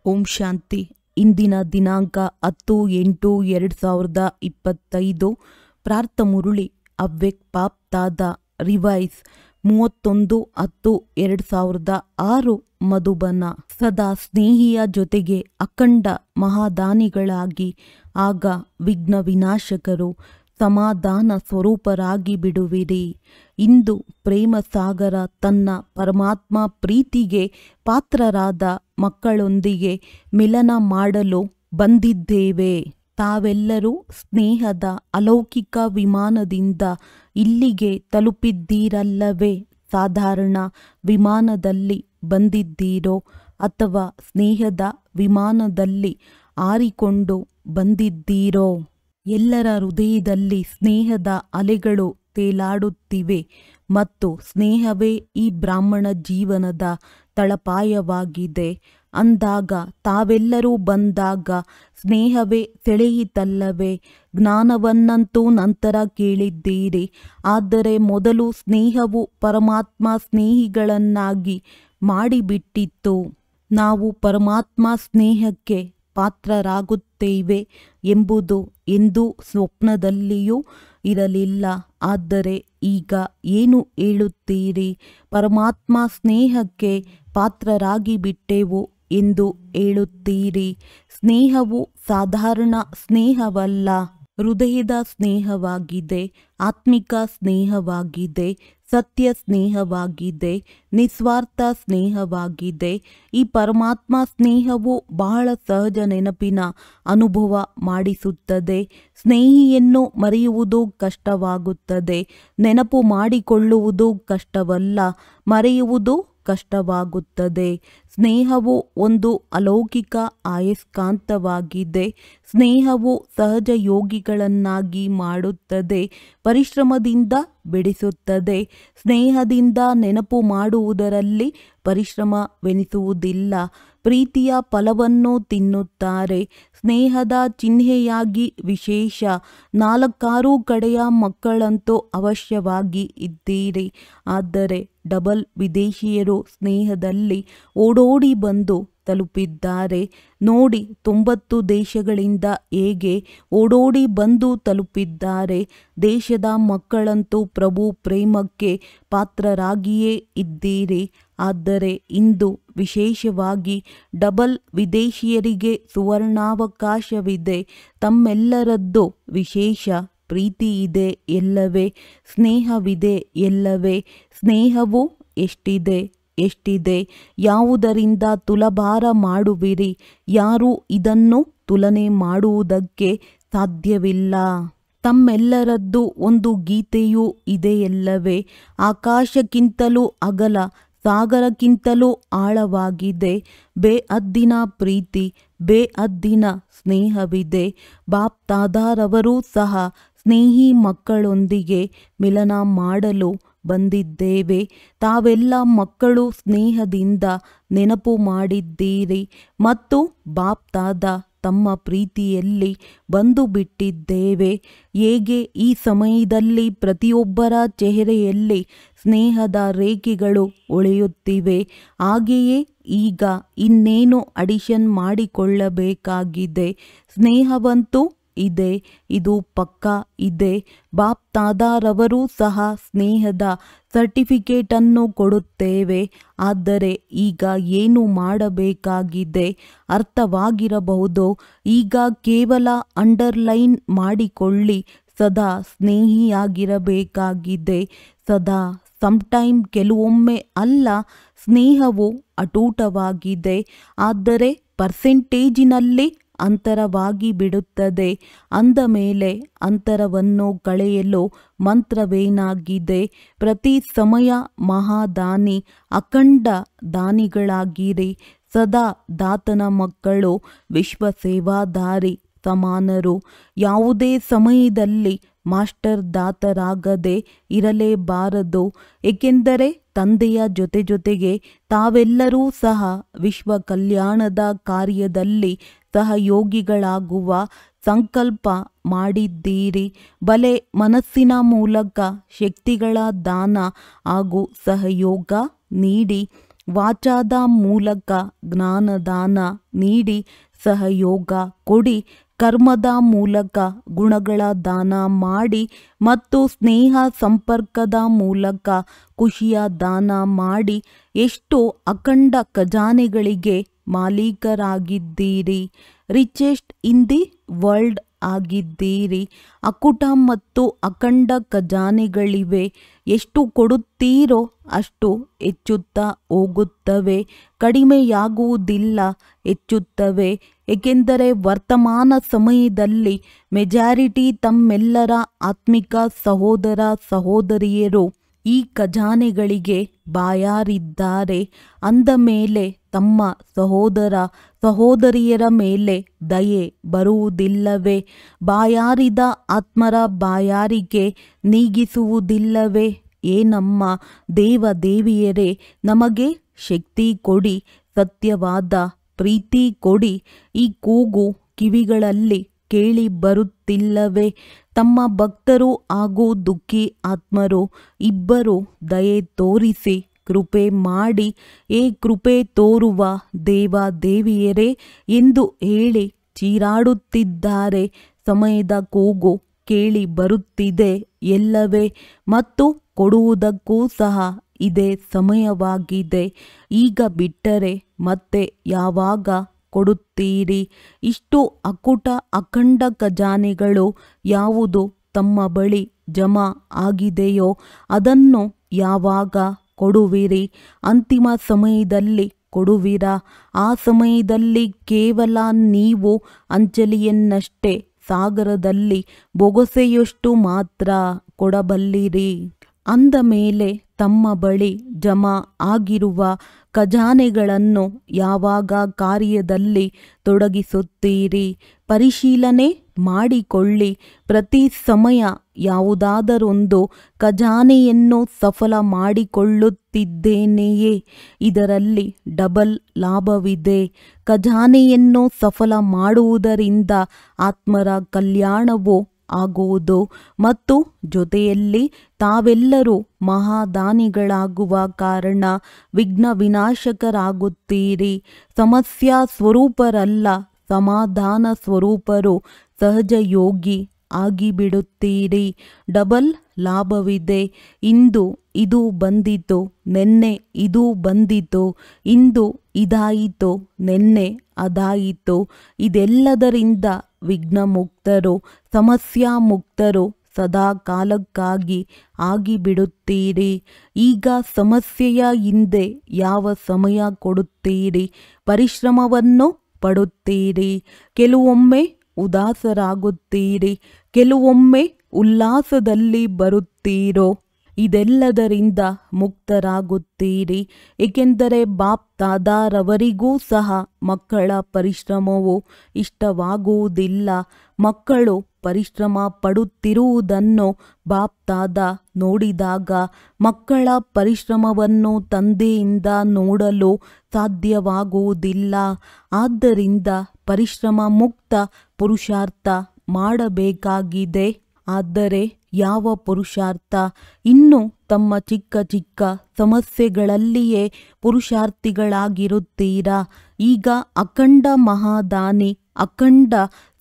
ಓಂ ಶಾಂತಿ. ಇಂದಿನ ದಿನಾಂಕ 10/8/2025. ಪ್ರಾರ್ಥ ಮುರುಳಿ ಅವ್ಯಕ್ತ ಬಾಪ್ತಾದ ರಿವೈಸ್ 31/10/2006. ಮಧುಬನ. ಸದಾ ಸ್ನೇಹಿಯ ಜೊತೆಗೆ ಅಖಂಡ ಮಹಾದಾನಿಗಳಾಗಿ ಆಗ ವಿಘ್ನ ವಿನಾಶಕರು ಸಮಾಧಾನ ಸ್ವರೂಪರಾಗಿ ಬಿಡುವಿರಿ. ಇಂದು ಪ್ರೇಮ ಸಾಗರ ತನ್ನ ಪರಮಾತ್ಮ ಪ್ರೀತಿಗೆ ಪಾತ್ರರಾದ ಮಕ್ಕಳೊಂದಿಗೆ ಮಿಲನ ಮಾಡಲು ಬಂದಿದ್ದೇವೆ. ತಾವೆಲ್ಲರೂ ಸ್ನೇಹದ ಅಲೌಕಿಕ ವಿಮಾನದಿಂದ ಇಲ್ಲಿಗೆ ತಲುಪಿದ್ದೀರಲ್ಲವೇ? ಸಾಧಾರಣ ವಿಮಾನದಲ್ಲಿ ಬಂದಿದ್ದೀರೋ ಅಥವಾ ಸ್ನೇಹದ ವಿಮಾನದಲ್ಲಿ ಹಾರಿಕೊಂಡು ಬಂದಿದ್ದೀರೋ? ಎಲ್ಲರ ಹೃದಯದಲ್ಲಿ ಸ್ನೇಹದ ಅಲೆಗಳು ತೇಲಾಡುತ್ತಿವೆ ಮತ್ತು ಸ್ನೇಹವೇ ಈ ಬ್ರಾಹ್ಮಣ ಜೀವನದ ತಳಪಾಯವಾಗಿದೆ. ಅಂದಾಗ ತಾವೆಲ್ಲರೂ ಬಂದಾಗ ಸ್ನೇಹವೇ ಸೆಳೆಯಿತಲ್ಲವೇ? ಜ್ಞಾನವನ್ನಂತೂ ನಂತರ ಕೇಳಿದ್ದೀರಿ, ಆದರೆ ಮೊದಲು ಸ್ನೇಹವು ಪರಮಾತ್ಮ ಸ್ನೇಹಿಗಳನ್ನಾಗಿ ಮಾಡಿಬಿಟ್ಟಿತ್ತು. ನಾವು ಪರಮಾತ್ಮ ಸ್ನೇಹಕ್ಕೆ ಪಾತ್ರರಾಗುತ್ತೇವೆ ಎಂಬುದು ಎಂದೂ ಸ್ವಪ್ನದಲ್ಲಿಯೂ ಇರಲಿಲ್ಲ. ಆದರೆ ಈಗ ಏನು ಹೇಳುತ್ತೀರಿ? ಪರಮಾತ್ಮ ಸ್ನೇಹಕ್ಕೆ ಪಾತ್ರರಾಗಿ ಬಿಟ್ಟೆವು ಎಂದು ಹೇಳುತ್ತೀರಿ. ಸ್ನೇಹವು ಸಾಧಾರಣ ಸ್ನೇಹವಲ್ಲ, ಹೃದಯದ ಸ್ನೇಹವಾಗಿದೆ, ಆತ್ಮಿಕ ಸ್ನೇಹವಾಗಿದೆ, ಸತ್ಯ ಸ್ನೇಹವಾಗಿದೆ, ನಿಸ್ವಾರ್ಥ ಸ್ನೇಹವಾಗಿದೆ. ಈ ಪರಮಾತ್ಮ ಸ್ನೇಹವು ಬಹಳ ಸಹಜ ನೆನಪಿನ ಅನುಭವ ಮಾಡಿಸುತ್ತದೆ. ಸ್ನೇಹಿಯನ್ನು ಮರೆಯುವುದು ಕಷ್ಟವಾಗುತ್ತದೆ. ನೆನಪು ಮಾಡಿಕೊಳ್ಳುವುದು ಕಷ್ಟವಲ್ಲ, ಮರೆಯುವುದು ಕಷ್ಟವಾಗುತ್ತದೆ. ಸ್ನೇಹವು ಒಂದು ಅಲೌಕಿಕ ಅಯಸ್ಕಾಂತವಾಗಿದೆ. ಸ್ನೇಹವು ಸಹಜ ಯೋಗಿಗಳನ್ನಾಗಿ ಮಾಡುತ್ತದೆ, ಪರಿಶ್ರಮದಿಂದ ಬೆಳೆಸುತ್ತದೆ. ಸ್ನೇಹದಿಂದ ನೆನಪು ಮಾಡುವುದರಲ್ಲಿ ಪರಿಶ್ರಮವೆನಿಸುವುದಿಲ್ಲ. ಪ್ರೀತಿಯ ಫಲವನ್ನು ತಿನ್ನುತ್ತಾರೆ. ಸ್ನೇಹದ ಚಿಹ್ನೆಯಾಗಿ ವಿಶೇಷ 4-6 ಕಡೆಯ ಮಕ್ಕಳಂತೂ ಅವಶ್ಯವಾಗಿ ಇದ್ದೀರಿ. ಆದರೆ ಡಬಲ್ ವಿದೇಶಿಯರು ಸ್ನೇಹದಲ್ಲಿ ಓಡೋಡಿ ಬಂದು ತಲುಪಿದ್ದಾರೆ. ನೋಡಿ 90 ದೇಶಗಳಿಂದ ಹೇಗೆ ಓಡೋಡಿ ಬಂದು ತಲುಪಿದ್ದಾರೆ. ದೇಶದ ಮಕ್ಕಳಂತೂ ಪ್ರಭು ಪ್ರೇಮಕ್ಕೆ ಪಾತ್ರರಾಗಿಯೇ ಇದ್ದೀರಿ. ಆದರೆ ಇಂದು ವಿಶೇಷವಾಗಿ ಡಬಲ್ ವಿದೇಶಿಯರಿಗೆ ಸುವರ್ಣಾವಕಾಶವಿದೆ. ತಮ್ಮೆಲ್ಲರದ್ದು ವಿಶೇಷ ಪ್ರೀತಿ ಇದೆ ಎಲ್ಲವೇ? ಸ್ನೇಹವಿದೆ ಎಲ್ಲವೇ? ಸ್ನೇಹವು ಎಷ್ಟಿದೆ? ಯಾವುದರಿಂದ ತುಲಭಾರ ಮಾಡುವಿರಿ? ಯಾರೂ ಇದನ್ನು ತುಲನೆ ಮಾಡುವುದಕ್ಕೆ ಸಾಧ್ಯವಿಲ್ಲ. ತಮ್ಮೆಲ್ಲರದ್ದು ಒಂದು ಗೀತೆಯೂ ಇದೆಯಲ್ಲವೇ? ಆಕಾಶಕ್ಕಿಂತಲೂ ಅಗಲ, ಸಾಗರಕ್ಕಿಂತಲೂ ಆಳವಾಗಿದೆ. ಬೇಹದ್ದಿನ ಪ್ರೀತಿ, ಬೇಹದ್ದಿನ ಸ್ನೇಹವಿದೆ. ಬಾಪ್ತಾದರವರೂ ಸಹ ಸ್ನೇಹಿ ಮಕ್ಕಳೊಂದಿಗೆ ಮಿಲನ ಮಾಡಲು ಬಂದಿದ್ದೇವೆ. ತಾವೆಲ್ಲ ಮಕ್ಕಳು ಸ್ನೇಹದಿಂದ ನೆನಪು ಮಾಡಿದ್ದೀರಿ ಮತ್ತು ಬಾಪ್ತಾದ ತಮ್ಮ ಪ್ರೀತಿಯಲ್ಲಿ ಬಂದು ಬಿಟ್ಟಿದ್ದೇವೆ. ಹೇಗೆ ಈ ಸಮಯದಲ್ಲಿ ಪ್ರತಿಯೊಬ್ಬರ ಚೆಹರೆಯಲ್ಲಿ ಸ್ನೇಹದ ರೇಖೆಗಳು ಹೊಳೆಯುತ್ತಿವೆ, ಹಾಗೆಯೇ ಈಗ ಇನ್ನೇನು ಅಡಿಷನ್ ಮಾಡಿಕೊಳ್ಳಬೇಕಾಗಿದೆ. ಸ್ನೇಹವಂತೂ ಇದೆ, ಇದು ಪಕ್ಕಾ ಇದೆ. ಬಾಪ್ತಾದರವರೂ ಸಹ ಸ್ನೇಹದ ಸರ್ಟಿಫಿಕೇಟನ್ನು ಕೊಡುತ್ತೇವೆ. ಆದರೆ ಈಗ ಏನು ಮಾಡಬೇಕಾಗಿದೆ ಅರ್ಥವಾಗಿರಬಹುದು. ಈಗ ಕೇವಲ ಅಂಡರ್ಲೈನ್ ಮಾಡಿಕೊಳ್ಳಿ, ಸದಾ ಸ್ನೇಹಿಯಾಗಿರಬೇಕಾಗಿದೆ. ಸದಾ, ಸಮ್ಟೈಮ್, ಕೆಲವೊಮ್ಮೆ ಅಲ್ಲ. ಸ್ನೇಹವು ಅಟೂಟವಾಗಿದೆ, ಆದರೆ ಪರ್ಸೆಂಟೇಜಿನಲ್ಲಿ ಅಂತರವಾಗಿ ಬಿಡುತ್ತದೆ. ಅಂದ ಮೇಲೆ ಅಂತರವನ್ನು ಕಳೆಯಲು ಮಂತ್ರವೇನಾಗಿದೆ? ಪ್ರತಿ ಸಮಯ ಮಹಾದಾನಿ, ಅಖಂಡ ದಾನಿಗಳಾಗಿರಿ. ಸದಾ ದಾತನ ಮಕ್ಕಳು, ವಿಶ್ವ ಸೇವಾದಾರಿ ಸಮಾನರು. ಯಾವುದೇ ಸಮಯದಲ್ಲಿ ಮಾಸ್ಟರ್ ದಾತರಾಗದೆ ಇರಲೇಬಾರದು. ಏಕೆಂದರೆ ತಂದೆಯ ಜೊತೆಗೆ ತಾವೆಲ್ಲರೂ ಸಹ ವಿಶ್ವ ಕಲ್ಯಾಣದ ಕಾರ್ಯದಲ್ಲಿ ಸಹಯೋಗಿಗಳಾಗುವ ಸಂಕಲ್ಪ ಮಾಡಿದ್ದೀರಿ. ಬಲೆ ಮನಸ್ಸಿನ ಮೂಲಕ ಶಕ್ತಿಗಳ ದಾನ ಹಾಗೂ ಸಹಯೋಗ ನೀಡಿ ವಾಚಾದ ಮೂಲಕ ಜ್ಞಾನದಾನ ನೀಡಿ ಸಹಯೋಗ ಕೊಡಿ. ಕರ್ಮದ ಮೂಲಕ ಗುಣಗಳ ದಾನ ಮಾಡಿ ಮತ್ತು ಸ್ನೇಹ ಸಂಪರ್ಕದ ಮೂಲಕ ಖುಷಿಯ ದಾನ ಮಾಡಿ. ಎಷ್ಟೋ ಅಖಂಡ ಖಜಾನೆಗಳಿಗೆ ಮಾಲೀಕರಾಗಿದ್ದೀರಿ. ರಿಚೆಸ್ಟ್ ಇನ್ ದಿ ವರ್ಲ್ಡ್ ಆಗಿದ್ದೀರಿ. ಅಕುಟ ಮತ್ತು ಅಖಂಡ ಖಜಾನೆಗಳಿವೆ. ಎಷ್ಟು ಕೊಡುತ್ತೀರೋ ಅಷ್ಟು ಹೆಚ್ಚುತ್ತಾ ಹೋಗುತ್ತವೆ, ಕಡಿಮೆಯಾಗುವುದಿಲ್ಲ, ಹೆಚ್ಚುತ್ತವೆ. ಏಕೆಂದರೆ ವರ್ತಮಾನ ಸಮಯದಲ್ಲಿ ಮೆಜಾರಿಟಿ ತಮ್ಮೆಲ್ಲರ ಆತ್ಮಿಕ ಸಹೋದರ ಸಹೋದರಿಯರು ಈ ಖಜಾನೆಗಳಿಗೆ ಬಾಯಾರಿದ್ದಾರೆ. ಅಂದ ಮೇಲೆ ತಮ್ಮ ಸಹೋದರ ಸಹೋದರಿಯರ ಮೇಲೆ ದಯೆ ಬರುವುದಿಲ್ಲವೇ? ಬಾಯಾರಿದ ಆತ್ಮರ ಬಾಯಾರಿಕೆ ನೀಗಿಸುವುದಿಲ್ಲವೇ? ನಮ್ಮ ದೇವದೇವಿಯರೇ, ನಮಗೆ ಶಕ್ತಿ ಕೊಡಿ, ಸತ್ಯವಾದ ಪ್ರೀತಿ ಕೊಡಿ. ಈ ಕೂಗು ಕಿವಿಗಳಲ್ಲಿ ಕೇಳಿ ಬರುತ್ತಿಲ್ಲವೇ? ತಮ್ಮ ಭಕ್ತರು ಹಾಗೂ ದುಃಖಿ ಆತ್ಮರು ಇಬ್ಬರು ದಯೆ ತೋರಿಸಿ ಕೃಪೆ ಮಾಡಿ, ಕೃಪೆ ತೋರುವ ದೇವದೇವಿಯರೇ ಎಂದು ಹೇಳಿ ಚೀರಾಡುತ್ತಿದ್ದಾರೆ. ಸಮಯದ ಕೂಗು ಕೇಳಿ ಬರುತ್ತಿದೆ ಎಲ್ಲವೇ? ಮತ್ತು ಕೊಡುವುದಕ್ಕೂ ಸಹ ಇದೇ ಸಮಯವಾಗಿದೆ. ಈಗ ಬಿಟ್ಟರೆ ಮತ್ತೆ ಯಾವಾಗ ಕೊಡುತ್ತೀರಿ? ಇಷ್ಟು ಅಕುಟ ಅಖಂಡ ಖಜಾನೆಗಳು ಯಾವುದು ತಮ್ಮ ಬಳಿ ಜಮಾ ಆಗಿದೆಯೋ ಅದನ್ನು ಯಾವಾಗ ಕೊಡುವಿರಿ? ಅಂತಿಮ ಸಮಯದಲ್ಲಿ ಕೊಡುವಿರಾ? ಆ ಸಮಯದಲ್ಲಿ ಕೇವಲ ನೀವು ಅಂಜಲಿಯನ್ನಷ್ಟೇ ಸಾಗರದಲ್ಲಿ ಬೊಗಸೆಯಷ್ಟು ಮಾತ್ರ ಕೊಡಬಲ್ಲಿರಿ. ಅಂದ ಮೇಲೆ ತಮ್ಮ ಬಳಿ ಜಮಾ ಆಗಿರುವ ಖಜಾನೆಗಳನ್ನು ಯಾವಾಗ ಕಾರ್ಯದಲ್ಲಿ ತೊಡಗಿಸುತ್ತೀರಿ? ಪರಿಶೀಲನೆ ಮಾಡಿಕೊಳ್ಳಿ. ಪ್ರತಿ ಸಮಯ ಯಾವುದಾದರೊಂದು ಖಜಾನೆಯನ್ನು ಸಫಲ ಮಾಡಿಕೊಳ್ಳುತ್ತಿದ್ದೇನೆಯೇ? ಇದರಲ್ಲಿ ಡಬಲ್ ಲಾಭವಿದೆ. ಖಜಾನೆಯನ್ನು ಸಫಲ ಮಾಡುವುದರಿಂದ ಆತ್ಮರ ಕಲ್ಯಾಣವು ಆಗುವುದು ಮತ್ತು ಜೊತೆಯಲ್ಲಿ ತಾವೆಲ್ಲರೂ ಮಹಾದಾನಿಗಳಾಗುವ ಕಾರಣ ವಿಘ್ನ ವಿನಾಶಕರಾಗುತ್ತೀರಿ. ಸಮಸ್ಯಾ ಸ್ವರೂಪರಲ್ಲ, ಸಮಾಧಾನ ಸ್ವರೂಪರು, ಸಹಜ ಯೋಗಿ ಆಗಿಬಿಡುತ್ತೀರಿ. ಡಬಲ್ ಲಾಭವಿದೆ. ಇಂದು ಇದು ಬಂದಿತು, ನೆನ್ನೆ ಇದು ಬಂದಿತು. ಇಂದು ಇದಾಯಿತು, ನೆನ್ನೆ ಅದಾಯಿತು. ಇದೆಲ್ಲದರಿಂದ ವಿಘ್ನ ಮುಕ್ತರು, ಸಮಸ್ಯಾ ಮುಕ್ತರು ಸದಾ ಕಾಲಕ್ಕಾಗಿ ಆಗಿಬಿಡುತ್ತೀರಿ. ಈಗ ಸಮಸ್ಯೆಯ ಹಿಂದೆ ಯಾವ ಸಮಯ ಕೊಡುತ್ತೀರಿ? ಪರಿಶ್ರಮವನ್ನು ಪಡುತ್ತೀರಿ. ಕೆಲವೊಮ್ಮೆ ಉದಾಸರಾಗುತ್ತೀರಿ, ಕೆಲವೊಮ್ಮೆ ಉಲ್ಲಾಸದಲ್ಲಿ ಬರುತ್ತೀರೋ. ಇದೆಲ್ಲದರಿಂದ ಮುಕ್ತರಾಗುತ್ತೀರಿ. ಏಕೆಂದರೆ ಬಾಪ್ ದಾದಾರವರಿಗೂ ಸಹ ಮಕ್ಕಳ ಪರಿಶ್ರಮವು ಇಷ್ಟವಾಗುವುದಿಲ್ಲ. ಮಕ್ಕಳು ಪರಿಶ್ರಮ ಪಡುತ್ತಿರುವುದನ್ನು ಬಾಪ್ ದಾದಾ ನೋಡಿದಾಗ ಮಕ್ಕಳ ಪರಿಶ್ರಮವನ್ನು ತಂದೆಯಿಂದ ನೋಡಲು ಸಾಧ್ಯವಾಗುವುದಿಲ್ಲ. ಆದ್ದರಿಂದ ಪರಿಶ್ರಮ ಮುಕ್ತ ಪುರುಷಾರ್ಥ ಮಾಡಬೇಕಾಗಿದೆ. ಆದರೆ ಯಾವ ಪುರುಷಾರ್ಥ? ಇನ್ನು ತಮ್ಮ ಚಿಕ್ಕ ಚಿಕ್ಕ ಸಮಸ್ಯೆಗಳಲ್ಲಿಯೇ ಪುರುಷಾರ್ಥಿಗಳಾಗಿರುತ್ತೀರಾ? ಈಗ ಅಖಂಡ ಮಹಾದಾನಿ, ಅಖಂಡ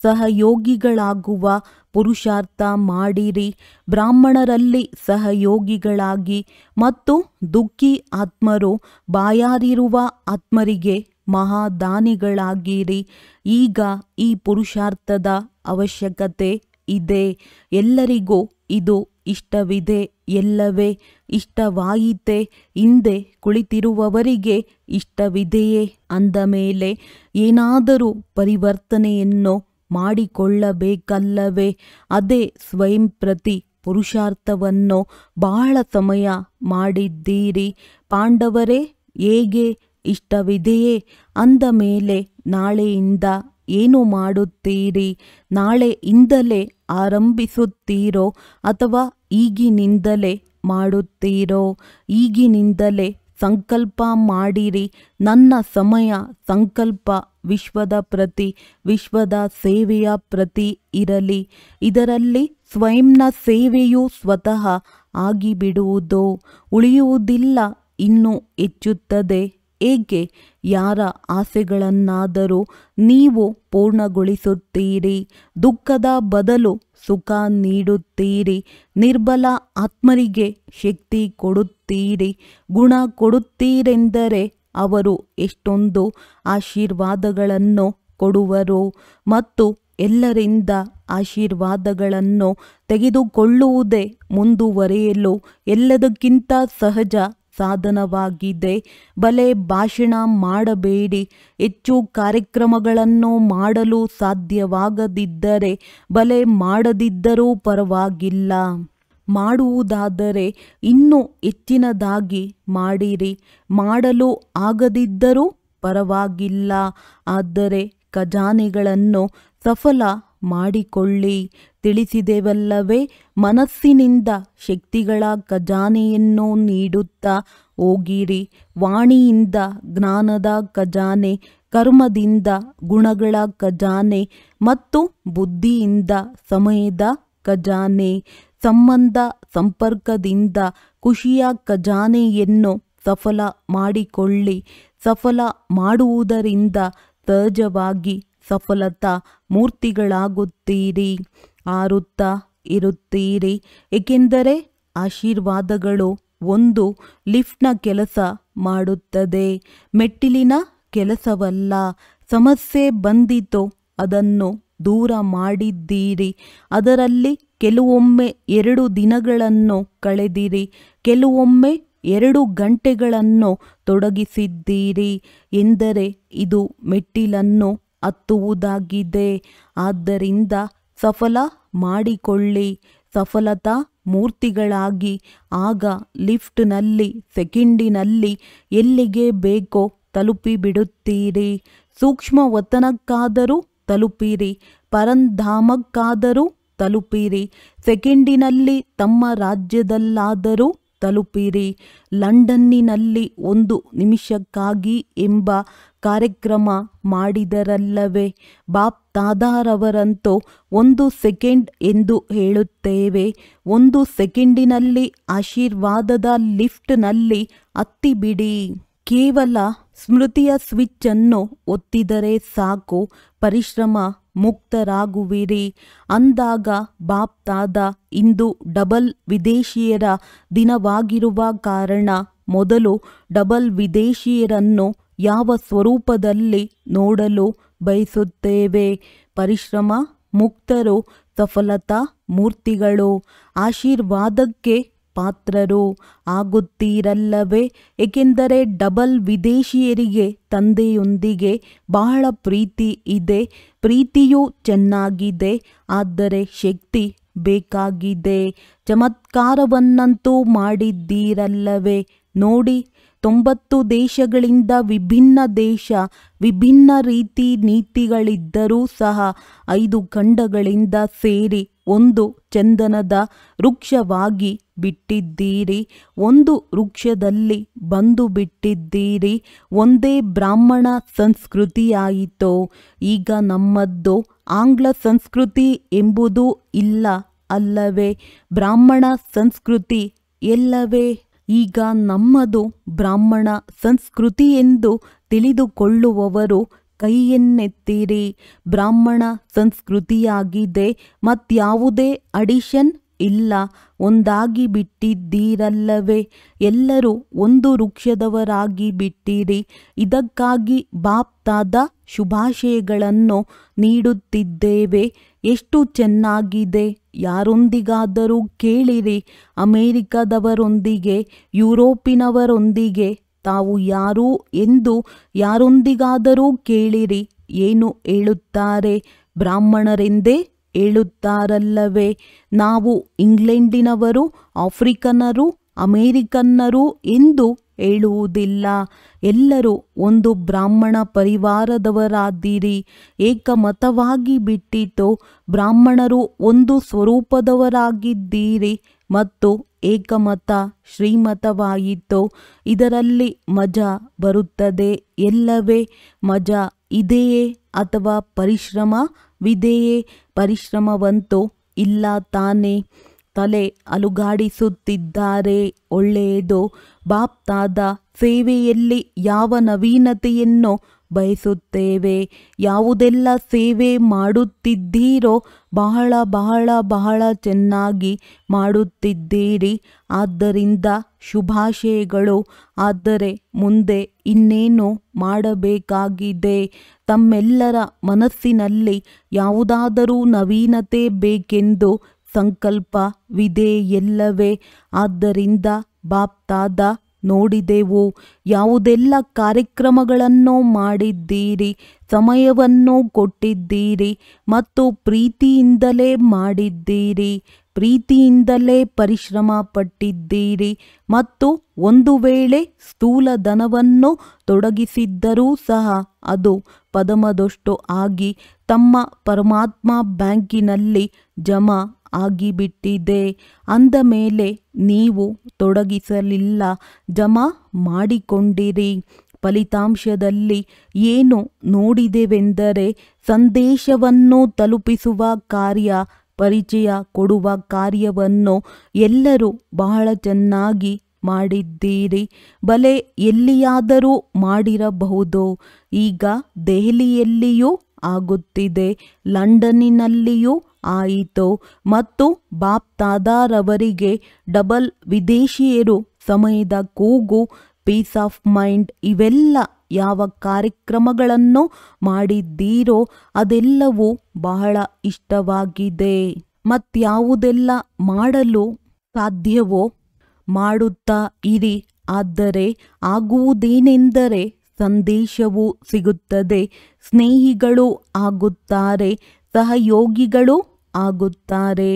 ಸಹಯೋಗಿಗಳಾಗುವ ಪುರುಷಾರ್ಥ ಮಾಡಿರಿ. ಬ್ರಾಹ್ಮಣರಲ್ಲಿ ಸಹಯೋಗಿಗಳಾಗಿ ಮತ್ತು ದುಃಖಿ ಆತ್ಮರು ಬಾಯಾರಿರುವ ಆತ್ಮರಿಗೆ ಮಹಾದಾನಿಗಳಾಗಿರಿ. ಈಗ ಈ ಪುರುಷಾರ್ಥದ ಅವಶ್ಯಕತೆ ಇದೆ. ಎಲ್ಲರಿಗೂ ಇದು ಇಷ್ಟವಿದೆ ಎಲ್ಲವೇ? ಇಷ್ಟವಾಯಿತೆ? ಹಿಂದೆ ಕುಳಿತಿರುವವರಿಗೆ ಇಷ್ಟವಿದೆಯೇ? ಅಂದ ಮೇಲೆ ಏನಾದರೂ ಪರಿವರ್ತನೆಯನ್ನು ಮಾಡಿಕೊಳ್ಳಬೇಕಲ್ಲವೇ? ಅದೇ ಸ್ವಯಂ ಪ್ರತಿ ಪುರುಷಾರ್ಥವನ್ನು ಬಹಳ ಸಮಯ ಮಾಡಿದ್ದೀರಿ. ಪಾಂಡವರೇ, ಹೇಗೆ ಇಷ್ಟವಿದೆಯೇ? ಅಂದ ಮೇಲೆ ನಾಳೆಯಿಂದ ಏನು ಮಾಡುತ್ತೀರಿ? ನಾಳೆಯಿಂದಲೇ ಆರಂಭಿಸುತ್ತೀರೋ ಅಥವಾ ಈಗಿನಿಂದಲೇ ಮಾಡುತ್ತೀರೋ? ಈಗಿನಿಂದಲೇ ಸಂಕಲ್ಪ ಮಾಡಿರಿ. ನನ್ನ ಸಮಯ ಸಂಕಲ್ಪ ವಿಶ್ವದ ಪ್ರತಿ, ವಿಶ್ವದ ಸೇವೆಯ ಪ್ರತಿ ಇರಲಿ. ಇದರಲ್ಲಿ ಸ್ವಯಂನ ಸೇವೆಯು ಸ್ವತಃ ಆಗಿಬಿಡುವುದು, ಉಳಿಯುವುದಿಲ್ಲ, ಇನ್ನೂ ಹೆಚ್ಚುತ್ತದೆ ಏಕೆ? ಯಾರ ಆಸೆಗಳನ್ನಾದರೂ ನೀವು ಪೂರ್ಣಗೊಳಿಸುತ್ತೀರಿ. ದುಃಖದ ಬದಲು ಸುಖ ನೀಡುತ್ತೀರಿ. ನಿರ್ಬಲ ಆತ್ಮರಿಗೆ ಶಕ್ತಿ ಕೊಡುತ್ತೀರಿ. ಗುಣ ಕೊಡುತ್ತೀರೆಂದರೆ ಅವರು ಎಷ್ಟೊಂದು ಆಶೀರ್ವಾದಗಳನ್ನು ಕೊಡುವರು ಮತ್ತು ಎಲ್ಲರಿಂದ ಆಶೀರ್ವಾದಗಳನ್ನು ತೆಗೆದುಕೊಳ್ಳುವುದೇ ಮುಂದುವರಿಯಲು ಎಲ್ಲದಕ್ಕಿಂತ ಸಹಜ ಸಾಧನವಾಗಿದೆ. ಬಲೆ ಭಾಷಣ ಮಾಡಬೇಡಿ. ಹೆಚ್ಚು ಕಾರ್ಯಕ್ರಮಗಳನ್ನು ಮಾಡಲು ಸಾಧ್ಯವಾಗದಿದ್ದರೆ ಬಲೆ ಮಾಡದಿದ್ದರೂ ಪರವಾಗಿಲ್ಲ. ಮಾಡುವುದಾದರೆ ಇನ್ನೂ ಹೆಚ್ಚಿನದಾಗಿ ಮಾಡಿರಿ. ಮಾಡಲು ಆಗದಿದ್ದರೂ ಪರವಾಗಿಲ್ಲ. ಆದರೆ ಖಜಾನೆಗಳನ್ನು ಸಫಲ ಮಾಡಿಕೊಳ್ಳಿ. ತಿಳಿಸಿದೆವಲ್ಲವೇ, ಮನಸ್ಸಿನಿಂದ ಶಕ್ತಿಗಳ ಖಜಾನೆಯನ್ನು ನೀಡುತ್ತಾ ಹೋಗಿರಿ. ವಾಣಿಯಿಂದ ಜ್ಞಾನದ ಖಜಾನೆ, ಕರ್ಮದಿಂದ ಗುಣಗಳ ಖಜಾನೆ ಮತ್ತು ಬುದ್ಧಿಯಿಂದ ಸಮಯದ ಖಜಾನೆ, ಸಂಬಂಧ ಸಂಪರ್ಕದಿಂದ ಖುಷಿಯ ಖಜಾನೆಯನ್ನು ಸಫಲ ಮಾಡಿಕೊಳ್ಳಿ. ಸಫಲ ಮಾಡುವುದರಿಂದ ಸಹಜವಾಗಿ ಸಫಲತಾ ಮೂರ್ತಿಗಳಾಗುತ್ತೀರಿ. ಆರುತ್ತಾ ಇರುತ್ತೀರಿ. ಏಕೆಂದರೆ ಆಶೀರ್ವಾದಗಳು ಒಂದು ಲಿಫ್ಟ್ನ ಕೆಲಸ ಮಾಡುತ್ತದೆ, ಮೆಟ್ಟಿಲಿನ ಕೆಲಸವಲ್ಲ. ಸಮಸ್ಯೆ ಬಂದಿತು, ಅದನ್ನು ದೂರ ಮಾಡಿದ್ದೀರಿ. ಅದರಲ್ಲಿ ಕೆಲವೊಮ್ಮೆ 2 ದಿನಗಳನ್ನು ಕಳೆದಿರಿ, ಕೆಲವೊಮ್ಮೆ 2 ಗಂಟೆಗಳನ್ನು ತೊಡಗಿಸಿದ್ದೀರಿ ಎಂದರೆ ಇದು ಮೆಟ್ಟಿಲನ್ನು ಹತ್ತುವುದಾಗಿದೆ. ಆದ್ದರಿಂದ ಸಫಲ ಮಾಡಿಕೊಳ್ಳಿ, ಸಫಲತಾ ಮೂರ್ತಿಗಳಾಗಿ. ಆಗ ಲಿಫ್ಟ್ನಲ್ಲಿ ಸೆಕೆಂಡಿನಲ್ಲಿ ಎಲ್ಲಿಗೆ ಬೇಕೋ ತಲುಪಿಬಿಡುತ್ತೀರಿ. ಸೂಕ್ಷ್ಮ ವತನಕ್ಕಾದರೂ ತಲುಪಿರಿ, ಪರಂಧಾಮಕ್ಕಾದರೂ ತಲುಪಿರಿ. ಸೆಕೆಂಡಿನಲ್ಲಿ ತಮ್ಮ ರಾಜ್ಯದಲ್ಲಾದರೂ ತಲುಪಿರಿ. ಲಂಡನ್ನಿನಲ್ಲಿ 1 ನಿಮಿಷಕ್ಕಾಗಿ ಎಂಬ ಕಾರ್ಯಕ್ರಮ ಮಾಡಿದರಲ್ಲವೇ? ಬಾಪ್ ದಾದಾರವರಂತೂ 1 ಸೆಕೆಂಡ್ ಎಂದು ಹೇಳುತ್ತೇವೆ. 1 ಸೆಕೆಂಡಿನಲ್ಲಿ ಆಶೀರ್ವಾದದ ಲಿಫ್ಟ್ನಲ್ಲಿ ಹತ್ತಿಬಿಡಿ. ಕೇವಲ ಸ್ಮೃತಿಯ ಸ್ವಿಚ್ಚನ್ನು ಒತ್ತಿದರೆ ಸಾಕು, ಪರಿಶ್ರಮ ಮುಕ್ತರಾಗುವಿರಿ. ಅಂದಾಗ ಬಾಪ್ ದಾದಾ ಇಂದು ಡಬಲ್ ವಿದೇಶಿಯರ ದಿನವಾಗಿರುವ ಕಾರಣ ಮೊದಲು ಡಬಲ್ ವಿದೇಶಿಯರನ್ನು ಯಾವ ಸ್ವರೂಪದಲ್ಲಿ ನೋಡಲು ಬಯಸುತ್ತೇವೆ? ಪರಿಶ್ರಮ ಮುಕ್ತರು, ಸಫಲತಾ ಮೂರ್ತಿಗಳು, ಆಶೀರ್ವಾದಕ್ಕೆ ಪಾತ್ರರು ಆಗುತ್ತೀರಲ್ಲವೇ? ಏಕೆಂದರೆ ಡಬಲ್ ವಿದೇಶಿಯರಿಗೆ ತಂದೆಯೊಂದಿಗೆ ಬಹಳ ಪ್ರೀತಿ ಇದೆ. ಪ್ರೀತಿಯೂ ಚೆನ್ನಾಗಿದೆ, ಆದರೆ ಶಕ್ತಿ ಬೇಕಾಗಿದೆ. ಚಮತ್ಕಾರವನ್ನಂತೂ ಮಾಡಿದ್ದೀರಲ್ಲವೇ? ನೋಡಿ, 90 ದೇಶಗಳಿಂದ ವಿಭಿನ್ನ ದೇಶ, ವಿಭಿನ್ನ ರೀತಿ ನೀತಿಗಳಿದ್ದರೂ ಸಹ 5 ಖಂಡಗಳಿಂದ ಸೇರಿ ಒಂದು ಚಂದನದ ವೃಕ್ಷವಾಗಿ ಬಿಟ್ಟಿದ್ದೀರಿ. ಒಂದು ವೃಕ್ಷದಲ್ಲಿ ಬಂದು ಬಿಟ್ಟಿದ್ದೀರಿ. ಒಂದೇ ಬ್ರಾಹ್ಮಣ ಸಂಸ್ಕೃತಿಯಾಯಿತು. ಈಗ ನಮ್ಮದ್ದು ಆಂಗ್ಲ ಸಂಸ್ಕೃತಿ ಎಂಬುದು ಇಲ್ಲ ಅಲ್ಲವೇ? ಬ್ರಾಹ್ಮಣ ಸಂಸ್ಕೃತಿ ಎಲ್ಲವೇ? ಈಗ ನಮ್ಮದು ಬ್ರಾಹ್ಮಣ ಸಂಸ್ಕೃತಿ ಎಂದು ತಿಳಿದುಕೊಳ್ಳುವವರು ಕೈಯನ್ನೆತ್ತಿರಿ. ಬ್ರಾಹ್ಮಣ ಸಂಸ್ಕೃತಿಯಾಗಿದೆ, ಮತ್ಯಾವುದೇ ಅಡಿಷನ್ ಇಲ್ಲ. ಒಂದಾಗಿ ಬಿಟ್ಟಿದ್ದೀರಲ್ಲವೇ? ಎಲ್ಲರೂ ಒಂದು ವೃಕ್ಷದವರಾಗಿ ಬಿಟ್ಟಿರಿ. ಇದಕ್ಕಾಗಿ ಬಾಪ್ ದಾದಾ ಶುಭಾಶಯಗಳನ್ನು ನೀಡುತ್ತಿದ್ದೇವೆ. ಎಷ್ಟು ಚೆನ್ನಾಗಿದೆ! ಯಾರೊಂದಿಗಾದರೂ ಕೇಳಿರಿ, ಅಮೆರಿಕದವರೊಂದಿಗೆ, ಯುರೋಪಿನವರೊಂದಿಗೆ, ತಾವು ಯಾರು ಎಂದು ಯಾರೊಂದಿಗಾದರೂ ಕೇಳಿರಿ, ಏನು ಹೇಳುತ್ತಾರೆ? ಬ್ರಾಹ್ಮಣರೆಂದೇ ಹೇಳುತ್ತಾರಲ್ಲವೇ? ನಾವು ಇಂಗ್ಲೆಂಡಿನವರು, ಆಫ್ರಿಕನ್ನರು, ಅಮೇರಿಕನ್ನರು ಎಂದು ಹೇಳುವುದಿಲ್ಲ. ಎಲ್ಲರೂ ಒಂದು ಬ್ರಾಹ್ಮಣ ಪರಿವಾರದವರಾದಿರಿ. ಏಕಮತವಾಗಿ ಬಿಟ್ಟಿತು. ಬ್ರಾಹ್ಮಣರು ಒಂದು ಸ್ವರೂಪದವರಾಗಿದ್ದೀರಿ ಮತ್ತು ಏಕಮತ ಶ್ರೀಮತವಾಯಿತು. ಇದರಲ್ಲಿ ಮಜಾ ಬರುತ್ತದೆ ಎಲ್ಲವೇ? ಮಜಾ ಇದೆಯೇ ಅಥವಾ ಪರಿಶ್ರಮವಿದೆಯೇ? ಪರಿಶ್ರಮವಂತೂ ಇಲ್ಲ ತಾನೇ. ತಲೆ ಅಲುಗಾಡಿಸುತ್ತಿದ್ದಾರೆ. ಒಳ್ಳೆಯದು. ಬಾಪ್ತಾದ ಸೇವೆಯಲ್ಲಿ ಯಾವ ನವೀನತೆಯನ್ನು ಬಯಸುತ್ತೇವೆ? ಯಾವುದೆಲ್ಲ ಸೇವೆ ಮಾಡುತ್ತಿದ್ದೀರೋ ಬಹಳ ಬಹಳ ಬಹಳ ಚೆನ್ನಾಗಿ ಮಾಡುತ್ತಿದ್ದೀರಿ. ಆದ್ದರಿಂದ ಶುಭಾಶಯಗಳು. ಆದರೆ ಮುಂದೆ ಇನ್ನೇನು ಮಾಡಬೇಕಾಗಿದೆ? ತಮ್ಮೆಲ್ಲರ ಮನಸ್ಸಿನಲ್ಲಿ ಯಾವುದಾದರೂ ನವೀನತೆ ಬೇಕೆಂದು ಸಂಕಲ್ಪವಿದೆ ಎಲ್ಲವೇ? ಆದ್ದರಿಂದ ಬಾಪ್ತಾದ ನೋಡಿದೆವು ಯಾವುದೆಲ್ಲ ಕಾರ್ಯಕ್ರಮಗಳನ್ನು ಮಾಡಿದ್ದೀರಿ, ಸಮಯವನ್ನು ಕೊಟ್ಟಿದ್ದೀರಿ ಮತ್ತು ಪ್ರೀತಿಯಿಂದಲೇ ಮಾಡಿದ್ದೀರಿ, ಪ್ರೀತಿಯಿಂದಲೇ ಪರಿಶ್ರಮ ಪಟ್ಟಿದ್ದೀರಿ ಮತ್ತು ಒಂದು ವೇಳೆ ಸ್ಥೂಲ ಧನವನ್ನು ತೊಡಗಿಸಿದ್ದರೂ ಸಹ ಅದು ಪದಮದಷ್ಟು ಆಗಿ ತಮ್ಮ ಪರಮಾತ್ಮ ಬ್ಯಾಂಕಿನಲ್ಲಿ ಜಮಾ ಆಗಿಬಿಟ್ಟಿದೆ. ಅಂದ ಮೇಲೆ ನೀವು ತೊಡಗಿಸಲಿಲ್ಲ, ಜಮಾ ಮಾಡಿಕೊಂಡಿರಿ. ಫಲಿತಾಂಶದಲ್ಲಿ ಏನು ನೋಡಿದೆವೆಂದರೆ ಸಂದೇಶವನ್ನು ತಲುಪಿಸುವ ಕಾರ್ಯ, ಪರಿಚಯ ಕೊಡುವ ಕಾರ್ಯವನ್ನು ಎಲ್ಲರೂ ಬಹಳ ಚೆನ್ನಾಗಿ ಮಾಡಿದ್ದೀರಿ. ಬಲೆ ಎಲ್ಲಿಯಾದರೂ ಮಾಡಿರಬಹುದು. ಈಗ ದೆಹಲಿಯಲ್ಲಿಯೂ ಆಗುತ್ತಿದೆ, ಲಂಡನ್ನಿನಲ್ಲಿಯೂ ಆಯಿತು ಮತ್ತು ಬಾಪ್ತಾದಾರವರಿಗೆ ಡಬಲ್ ವಿದೇಶಿಯರು, ಸಮಯದ ಕೂಗು, ಪೀಸ್ ಆಫ್ ಮೈಂಡ್, ಇವೆಲ್ಲ ಯಾವ ಕಾರ್ಯಕ್ರಮಗಳನ್ನು ಮಾಡಿದ್ದೀರೋ ಅದೆಲ್ಲವೂ ಬಹಳ ಇಷ್ಟವಾಗಿದೆ. ಮತ್ಯಾವುದೆಲ್ಲ ಮಾಡಲು ಸಾಧ್ಯವೋ ಮಾಡುತ್ತಾ ಇರಿ. ಆದರೆ ಆಗುವುದೇನೆಂದರೆ ಸಂದೇಶವೂ ಸಿಗುತ್ತದೆ, ಸ್ನೇಹಿಗಳು ಆಗುತ್ತಾರೆ, ಸಹಯೋಗಿಗಳು ಆಗುತ್ತಾರೆ,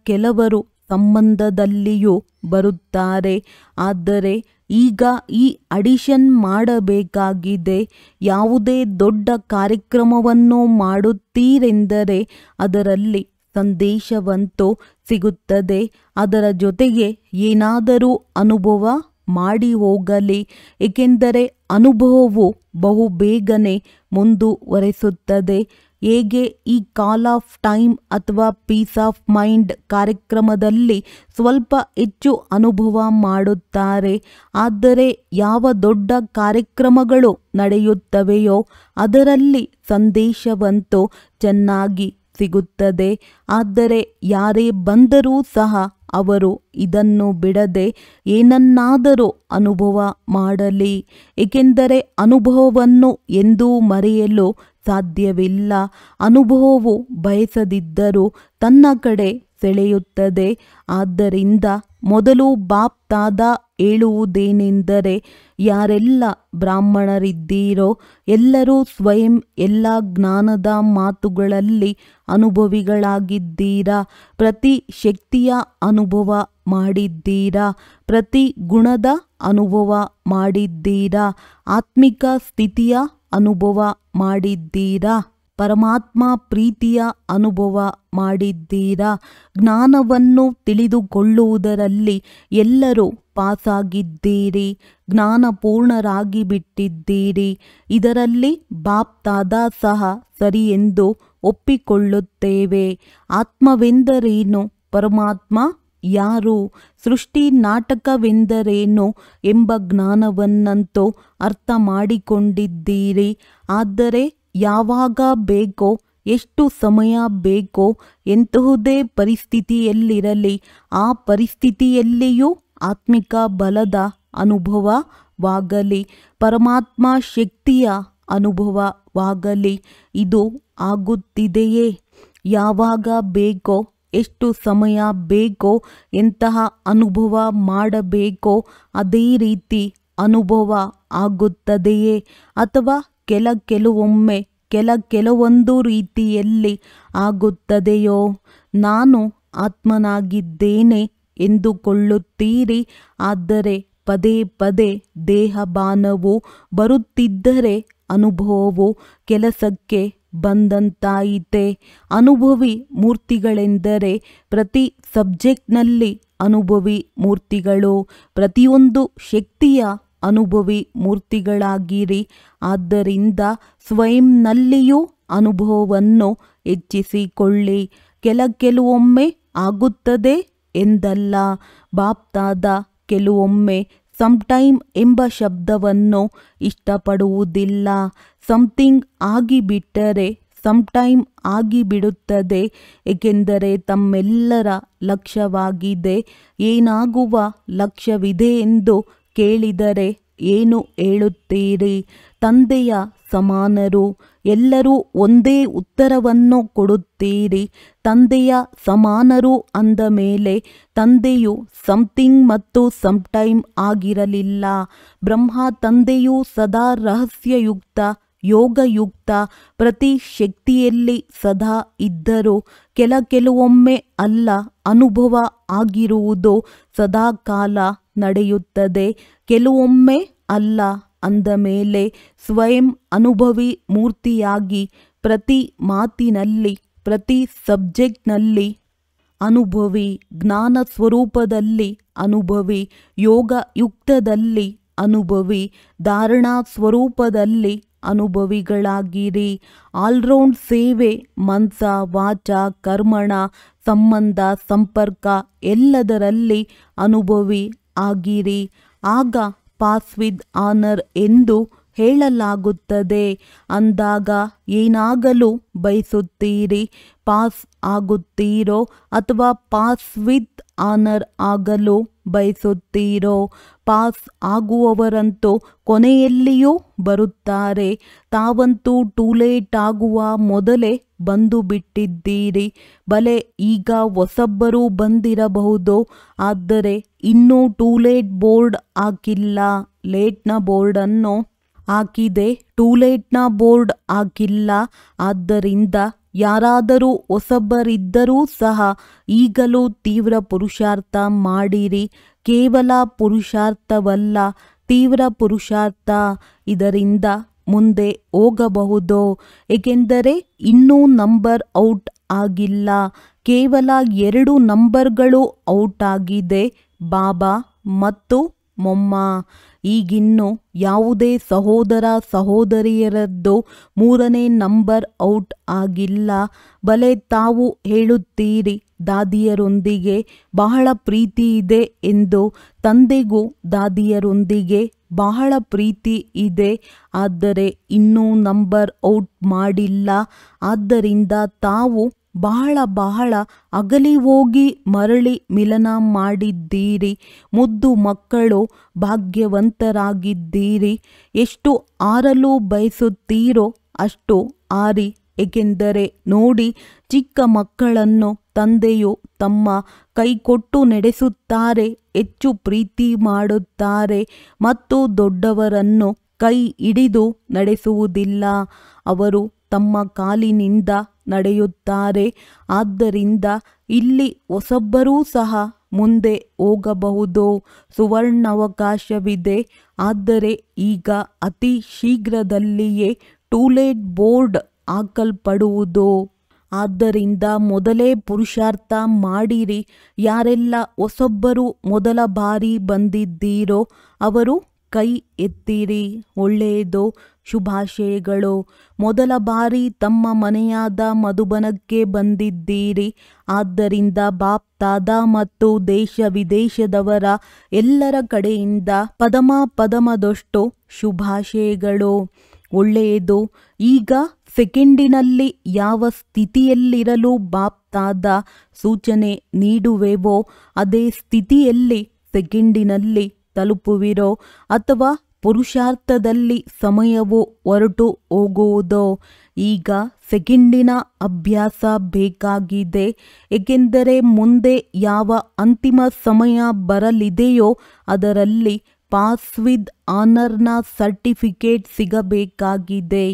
ಕೆಲವರು ಸಂಬಂಧದಲ್ಲಿಯೂ ಬರುತ್ತಾರೆ. ಆದರೆ ಈಗ ಈ ಅಡಿಷನ್ ಮಾಡಬೇಕಾಗಿದೆ. ಯಾವುದೇ ದೊಡ್ಡ ಕಾರ್ಯಕ್ರಮವನ್ನು ಮಾಡುತ್ತೀರೆಂದರೆ ಅದರಲ್ಲಿ ಸಂದೇಶವಂತೂ ಸಿಗುತ್ತದೆ. ಅದರ ಜೊತೆಗೆ ಏನಾದರೂ ಅನುಭವ ಮಾಡಿ ಹೋಗಲಿ, ಏಕೆಂದರೆ ಅನುಭವವು ಬಹುಬೇಗನೆ ಮುಂದುವರೆಸುತ್ತದೆ. ಹೇಗೆ ಈ ಕಾಲ್ ಆಫ್ ಟೈಮ್ ಅಥವಾ ಪೀಸ್ ಆಫ್ ಮೈಂಡ್ ಕಾರ್ಯಕ್ರಮದಲ್ಲಿ ಸ್ವಲ್ಪ ಹೆಚ್ಚು ಅನುಭವ ಮಾಡುತ್ತಾರೆ. ಆದರೆ ಯಾವ ದೊಡ್ಡ ಕಾರ್ಯಕ್ರಮಗಳು ನಡೆಯುತ್ತವೆಯೋ ಅದರಲ್ಲಿ ಸಂದೇಶವಂತೂ ಚೆನ್ನಾಗಿ ಸಿಗುತ್ತದೆ. ಆದರೆ ಯಾರೇ ಬಂದರೂ ಸಹ ಅವರು ಇದನ್ನು ಬಿಡದೆ ಏನನ್ನಾದರೂ ಅನುಭವ ಮಾಡಲಿ, ಏಕೆಂದರೆ ಅನುಭವವನ್ನು ಎಂದೂ ಮರೆಯಲು ಸಾಧ್ಯವಿಲ್ಲ. ಅನುಭವವು ಬಯಸದಿದ್ದರೂ ತನ್ನ ಕಡೆ ಸೆಳೆಯುತ್ತದೆ. ಆದ್ದರಿಂದ ಮೊದಲು ಬಾಪ್ತಾದ ಹೇಳುವುದೇನೆಂದರೆ ಯಾರೆಲ್ಲ ಬ್ರಾಹ್ಮಣರಿದ್ದೀರೋ ಎಲ್ಲರೂ ಸ್ವಯಂ ಎಲ್ಲ ಜ್ಞಾನದ ಮಾತುಗಳಲ್ಲಿ ಅನುಭವಿಗಳಾಗಿದ್ದೀರಾ. ಪ್ರತಿ ಶಕ್ತಿಯ ಅನುಭವ ಮಾಡಿದ್ದೀರಾ, ಪ್ರತಿ ಗುಣದ ಅನುಭವ ಮಾಡಿದ್ದೀರಾ, ಆತ್ಮಿಕ ಸ್ಥಿತಿಯ ಅನುಭವ ಮಾಡಿದ್ದೀರಾ, ಪರಮಾತ್ಮ ಪ್ರೀತಿಯ ಅನುಭವ ಮಾಡಿದ್ದೀರಾ. ಜ್ಞಾನವನ್ನು ತಿಳಿದುಕೊಳ್ಳುವುದರಲ್ಲಿ ಎಲ್ಲರೂ ಪಾಸಾಗಿದ್ದೀರಿ, ಜ್ಞಾನಪೂರ್ಣರಾಗಿ ಬಿಟ್ಟಿದ್ದೀರಿ. ಇದರಲ್ಲಿ ಬಾಪ್ತಾದ ಸಹ ಸರಿ ಎಂದು ಒಪ್ಪಿಕೊಳ್ಳುತ್ತೇವೆ. ಆತ್ಮವೆಂದರೇನು, ಪರಮಾತ್ಮ ಯಾರು, ಸೃಷ್ಟಿ ನಾಟಕವೆಂದರೇನು ಎಂಬ ಜ್ಞಾನವನ್ನಂತೂ ಅರ್ಥ ಮಾಡಿಕೊಂಡಿದ್ದೀರಿ. ಆದರೆ ಯಾವಾಗ ಬೇಕೋ, ಎಷ್ಟು ಸಮಯ ಬೇಕೋ, ಎಂತಹುದೇ ಪರಿಸ್ಥಿತಿಯಲ್ಲಿರಲಿ ಆ ಪರಿಸ್ಥಿತಿಯಲ್ಲಿಯೂ ಆತ್ಮಿಕ ಬಲದ ಅನುಭವವಾಗಲಿ, ಪರಮಾತ್ಮ ಶಕ್ತಿಯ ಅನುಭವವಾಗಲಿ, ಇದು ಆಗುತ್ತಿದೆಯೇ? ಯಾವಾಗ ಬೇಕೋ, ಎಷ್ಟು ಸಮಯ ಬೇಕೋ, ಎಂತಹ ಅನುಭವ ಮಾಡಬೇಕೋ ಅದೇ ರೀತಿ ಅನುಭವ ಆಗುತ್ತದೆಯೇ? ಅಥವಾ ಕೆಲವೊಮ್ಮೆ ಕೆಲವೊಂದು ರೀತಿಯಲ್ಲಿ ಆಗುತ್ತದೆಯೋ? ನಾನು ಆತ್ಮನಾಗಿದ್ದೇನೆ ಎಂದುಕೊಳ್ಳುತ್ತೀರಿ. ಆದರೆ ಪದೇ ಪದೇ ದೇಹಭಾನವು ಬರುತ್ತಿದ್ದರೆ ಅನುಭವವು ಕೆಲಸಕ್ಕೆ ಬಂದಂತಾಯಿತೆ. ಅನುಭವಿ ಮೂರ್ತಿಗಳೆಂದರೆ ಪ್ರತಿ ಸಬ್ಜೆಕ್ಟ್ನಲ್ಲಿ ಅನುಭವಿ ಮೂರ್ತಿಗಳು, ಪ್ರತಿಯೊಂದು ಶಕ್ತಿಯ ಅನುಭವಿ ಮೂರ್ತಿಗಳಾಗಿರಿ. ಆದ್ದರಿಂದ ಸ್ವಯಂನಲ್ಲಿಯೂ ಅನುಭವವನ್ನು ಹೆಚ್ಚಿಸಿಕೊಳ್ಳಿ. ಕೆಲವೊಮ್ಮೆ ಆಗುತ್ತದೆ, ಎಂದಲ್ಲ. ಬಾಪ್ತಾದ ಕೆಲವೊಮ್ಮೆ ಸಮಟೈಮ್ ಎಂಬ ಶಬ್ದವನ್ನು ಇಷ್ಟಪಡುವುದಿಲ್ಲ. ಸಮಥಿಂಗ್ ಆಗಿಬಿಟ್ಟರೆ ಸಮಟೈಮ್ ಆಗಿಬಿಡುತ್ತದೆ, ಏಕೆಂದರೆ ತಮ್ಮೆಲ್ಲರ ಲಕ್ಷ್ಯವಾಗಿದೆ. ಏನಾಗುವ ಲಕ್ಷ್ಯವಿದೆ ಎಂದು ಕೇಳಿದರೆ ಏನು ಹೇಳುತ್ತೀರಿ? ತಂದೆಯ ಸಮಾನರು. ಎಲ್ಲರೂ ಒಂದೇ ಉತ್ತರವನ್ನು ಕೊಡುತ್ತೀರಿ. ತಂದೆಯ ಸಮಾನರು ಅಂದ ಮೇಲೆ ತಂದೆಯು ಸಮಥಿಂಗ್ ಮತ್ತು ಸಮಟೈಮ್ ಆಗಿರಲಿಲ್ಲ. ಬ್ರಹ್ಮ ತಂದೆಯು ಸದಾ ರಹಸ್ಯಯುಕ್ತ, ಯೋಗಯುಕ್ತ, ಪ್ರತಿ ಶಕ್ತಿಯಲ್ಲಿ ಸದಾ ಇದ್ದರು. ಕೆಲವೊಮ್ಮೆ ಅಲ್ಲ, ಅನುಭವ ಆಗಿರುವುದು ಸದಾ ಕಾಲ ನಡೆಯುತ್ತದೆ. ಕೆಲವೊಮ್ಮೆ ಅಲ್ಲ ಅಂದ ಮೇಲೆ ಸ್ವಯಂ ಅನುಭವಿ ಮೂರ್ತಿಯಾಗಿ ಪ್ರತಿ ಮಾತಿನಲ್ಲಿ, ಪ್ರತಿ ಸಬ್ಜೆಕ್ಟ್ನಲ್ಲಿ ಅನುಭವಿ, ಜ್ಞಾನ ಸ್ವರೂಪದಲ್ಲಿ ಅನುಭವಿ, ಯೋಗಯುಕ್ತದಲ್ಲಿ ಅನುಭವಿ, ಧಾರಣಾ ಸ್ವರೂಪದಲ್ಲಿ ಅನುಭವಿಗಳಾಗಿರಿ. ಆಲ್ರೌಂಡ್ ಸೇವೆ ಮನಸ, ವಾಚ, ಕರ್ಮಣ, ಸಂಬಂಧ, ಸಂಪರ್ಕ ಎಲ್ಲದರಲ್ಲಿ ಅನುಭವಿ ಆಗಿರಿ. ಆಗ ಪಾಸ್ ವಿತ್ ಆನರ್ ಎಂದು ಹೇಳಲಾಗುತ್ತದೆ. ಅಂದಾಗ ಏನಾಗಲು ಬಯಸುತ್ತೀರಿ? ಪಾಸ್ ಆಗುತ್ತೀರೋ ಅಥವಾ ಪಾಸ್ ವಿತ್ ಆನರ್ ಆಗಲು ಬಯಸುತ್ತೀರೋ? ಪಾಸ್ ಆಗುವವರಂತೂ ಕೊನೆಯಲ್ಲಿಯೂ ಬರುತ್ತಾರೆ. ತಾವಂತೂ ಟೂ ಲೇಟ್ ಆಗುವ ಮೊದಲೇ ಬಂದು ಬಿಟ್ಟಿದ್ದೀರಿ. ಬಲೆ ಈಗ ಹೊಸಬ್ಬರು ಬಂದಿರಬಹುದು, ಆದರೆ ಇನ್ನೂ ಟೂ ಲೇಟ್ ಬೋರ್ಡ್ ಹಾಕಿಲ್ಲ. ಲೇಟ್ನ ಬೋರ್ಡನ್ನು ಹಾಕಿದೆ, ಟೂ ಲೇಟ್ನ ಬೋರ್ಡ್ ಹಾಕಿಲ್ಲ. ಆದ್ದರಿಂದ ಯಾರಾದರೂ ಹೊಸಬರಿದ್ದರೂ ಸಹ ಈಗಲೂ ತೀವ್ರ ಪುರುಷಾರ್ಥ ಮಾಡಿರಿ. ಕೇವಲ ಪುರುಷಾರ್ಥವಲ್ಲ, ತೀವ್ರ ಪುರುಷಾರ್ಥ. ಇದರಿಂದ ಮುಂದೆ ಹೋಗಬಹುದು, ಏಕೆಂದರೆ ಇನ್ನೂ ನಂಬರ್ ಔಟ್ ಆಗಿಲ್ಲ. ಕೇವಲ 2 ನಂಬರ್ಗಳು ಔಟ್ ಆಗಿದೆ, ಬಾಬಾ ಮತ್ತು ಮೊಮ್ಮ. ಈಗಿನ್ನು ಯಾವುದೇ ಸಹೋದರ ಸಹೋದರಿಯರದ್ದು 3ನೇ ನಂಬರ್ ಔಟ್ ಆಗಿಲ್ಲ. ಬಲೆ ತಾವು ಹೇಳುತ್ತೀರಿ ದಾದಿಯರೊಂದಿಗೆ ಬಹಳ ಪ್ರೀತಿ ಇದೆ ಎಂದು. ತಂದೆಗೂ ದಾದಿಯರೊಂದಿಗೆ ಬಹಳ ಪ್ರೀತಿ ಇದೆ, ಆದರೆ ಇನ್ನೂ ನಂಬರ್ ಔಟ್ ಮಾಡಿಲ್ಲ. ಆದ್ದರಿಂದ ತಾವು ಬಹಳ ಅಗಲಿ ಹೋಗಿ ಮರಳಿ ಮಿಲನ ಮಾಡಿದ್ದೀರಿ. ಮುದ್ದು ಮಕ್ಕಳು, ಭಾಗ್ಯವಂತರಾಗಿದ್ದೀರಿ. ಎಷ್ಟು ಆರಲು ಬಯಸುತ್ತೀರೋ ಅಷ್ಟು ಆರಿ, ಏಕೆಂದರೆ ನೋಡಿ, ಚಿಕ್ಕ ಮಕ್ಕಳನ್ನು ತಂದೆಯು ತಮ್ಮ ಕೈಕೊಟ್ಟು ನಡೆಸುತ್ತಾರೆ, ಹೆಚ್ಚು ಪ್ರೀತಿ ಮಾಡುತ್ತಾರೆ. ಮತ್ತು ದೊಡ್ಡವರನ್ನು ಕೈ ಹಿಡಿದು ನಡೆಸುವುದಿಲ್ಲ, ಅವರು ತಮ್ಮ ಕಾಲಿನಿಂದ ನಡೆಯುತ್ತಾರೆ. ಆದ್ದರಿಂದ ಇಲ್ಲಿ ಹೊಸಬ್ಬರೂ ಸಹ ಮುಂದೆ ಹೋಗಬಹುದು, ಸುವರ್ಣಾವಕಾಶವಿದೆ. ಆದರೆ ಈಗ ಅತಿ ಶೀಘ್ರದಲ್ಲಿಯೇ ಟೂ ಲೇಟ್ ಬೋರ್ಡ್ ಹಾಕಲ್ಪಡುವುದು. ಆದ್ದರಿಂದ ಮೊದಲೇ ಪುರುಷಾರ್ಥ ಮಾಡಿರಿ. ಯಾರೆಲ್ಲ ಹೊಸಬ್ಬರು ಮೊದಲ ಬಾರಿ ಬಂದಿದ್ದೀರೋ ಅವರು ಕೈ ಎತ್ತಿರಿ. ಒಳ್ಳೆಯದು, ಶುಭಾಶಯಗಳು. ಮೊದಲ ಬಾರಿ ತಮ್ಮ ಮನೆಯಾದ ಮಧುಬನಕ್ಕೆ ಬಂದಿದ್ದೀರಿ. ಆದ್ದರಿಂದ ಬಾಪ್ ದಾದಾ ಮತ್ತು ದೇಶ ವಿದೇಶದವರ ಎಲ್ಲರ ಕಡೆಯಿಂದ ಪದಮದಷ್ಟು ಶುಭಾಶಯಗಳು. ಒಳ್ಳೆಯದು. ಈಗ ಸೆಕೆಂಡಿನಲ್ಲಿ ಯಾವ ಸ್ಥಿತಿಯಲ್ಲಿರಲು ಬಾಪ್ ದಾದಾ ಸೂಚನೆ ನೀಡುವೆವೋ ಅದೇ ಸ್ಥಿತಿಯಲ್ಲಿ ಸೆಕೆಂಡಿನಲ್ಲಿ ತಲುಪುವಿರೋ, ಅಥವಾ ಪುರುಷಾರ್ಥದಲ್ಲಿ ಸಮಯವು ಹೊರಟು ಹೋಗುವುದೋ? ಈಗ ಸೆಕೆಂಡಿನ ಅಭ್ಯಾಸ ಬೇಕಾಗಿದೆ, ಏಕೆಂದರೆ ಮುಂದೆ ಯಾವ ಅಂತಿಮ ಸಮಯ ಬರಲಿದೆಯೋ ಅದರಲ್ಲಿ ಪಾಸ್ ವಿತ್ ಆನರ್ನ ಸರ್ಟಿಫಿಕೇಟ್ ಸಿಗಬೇಕಾಗಿದೆ.